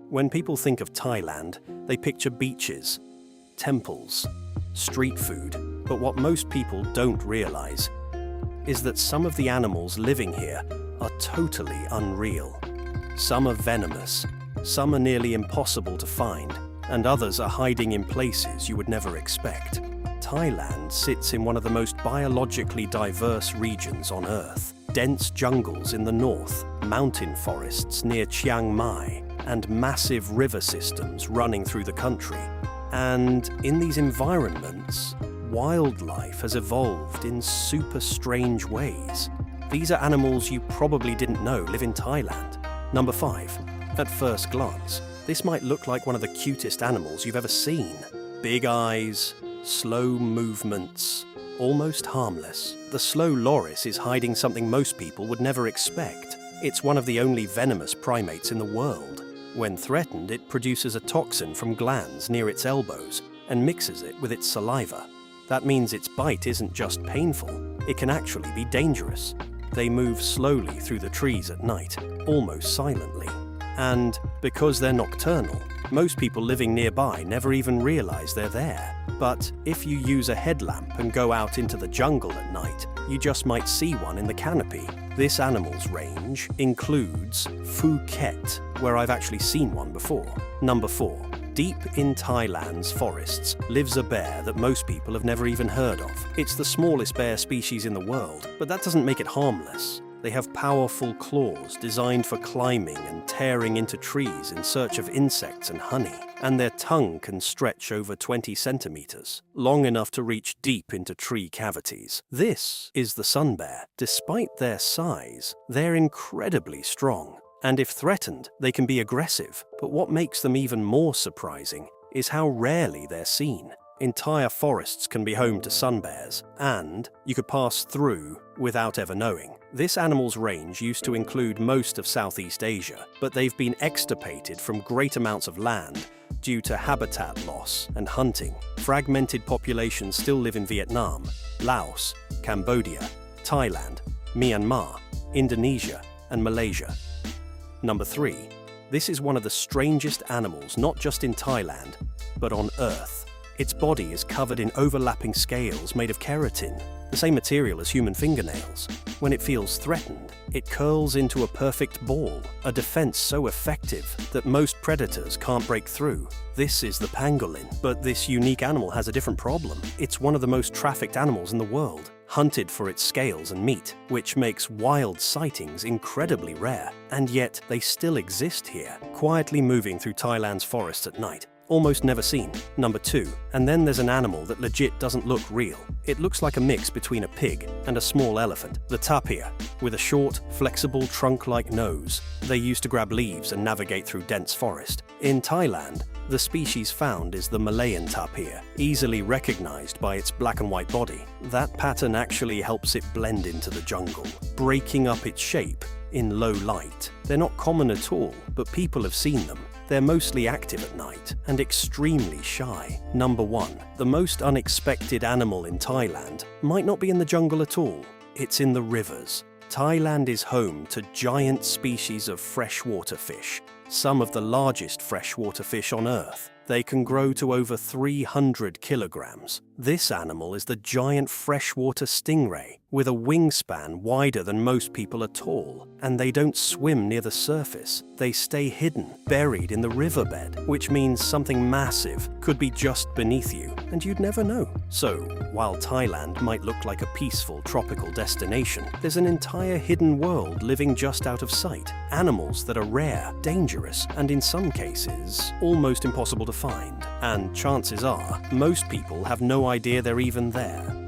When people think of Thailand, they picture beaches, temples, street food. But what most people don't realize is that some of the animals living here are totally unreal. Some are venomous, some are nearly impossible to find, and others are hiding in places you would never expect. Thailand sits in one of the most biologically diverse regions on Earth. Dense jungles in the north, mountain forests near Chiang Mai, and massive river systems running through the country. And in these environments, wildlife has evolved in super strange ways. These are animals you probably didn't know live in Thailand. Number 5. At first glance, this might look like one of the cutest animals you've ever seen. Big eyes, slow movements, almost harmless. The slow loris is hiding something most people would never expect. It's one of the only venomous primates in the world. When threatened, it produces a toxin from glands near its elbows and mixes it with its saliva. That means its bite isn't just painful, it can actually be dangerous. They move slowly through the trees at night, almost silently. And because they're nocturnal, most people living nearby never even realize they're there. But if you use a headlamp and go out into the jungle at night, you just might see one in the canopy. This animal's range includes Phuket, where I've actually seen one before. Number 4. Deep in Thailand's forests lives a bear that most people have never even heard of. It's the smallest bear species in the world, but that doesn't make it harmless. They have powerful claws designed for climbing and tearing into trees in search of insects and honey. And their tongue can stretch over 20 centimeters, long enough to reach deep into tree cavities. This is the sun bear. Despite their size, they're incredibly strong. And if threatened, they can be aggressive. But what makes them even more surprising is how rarely they're seen. Entire forests can be home to sun bears, and you could pass through without ever knowing. This animal's range used to include most of Southeast Asia, but they've been extirpated from great amounts of land due to habitat loss and hunting. Fragmented populations still live in Vietnam, Laos, Cambodia, Thailand, Myanmar, Indonesia, and Malaysia. Number 3. This is one of the strangest animals not just in Thailand, but on Earth. Its body is covered in overlapping scales made of keratin, the same material as human fingernails. When it feels threatened, it curls into a perfect ball, a defense so effective that most predators can't break through. This is the pangolin, but this unique animal has a different problem. It's one of the most trafficked animals in the world, hunted for its scales and meat, which makes wild sightings incredibly rare. And yet, they still exist here, quietly moving through Thailand's forests at night. Almost never seen. Number 2. And then there's an animal that legit doesn't look real. It looks like a mix between a pig and a small elephant. The tapir, with a short, flexible trunk-like nose. They used to grab leaves and navigate through dense forest. In Thailand, the species found is the Malayan tapir, easily recognized by its black and white body. That pattern actually helps it blend into the jungle, breaking up its shape in low light. They're not common at all, but people have seen them. They're mostly active at night and extremely shy. Number 1. The most unexpected animal in Thailand might not be in the jungle at all. It's in the rivers. Thailand is home to giant species of freshwater fish, some of the largest freshwater fish on Earth. They can grow to over 300 kilograms. This animal is the giant freshwater stingray, with a wingspan wider than most people are tall. And they don't swim near the surface. They stay hidden, buried in the riverbed, which means something massive could be just beneath you, and you'd never know. So, while Thailand might look like a peaceful tropical destination, there's an entire hidden world living just out of sight. Animals that are rare, dangerous, and in some cases, almost impossible to find. And chances are, most people have no idea they're even there.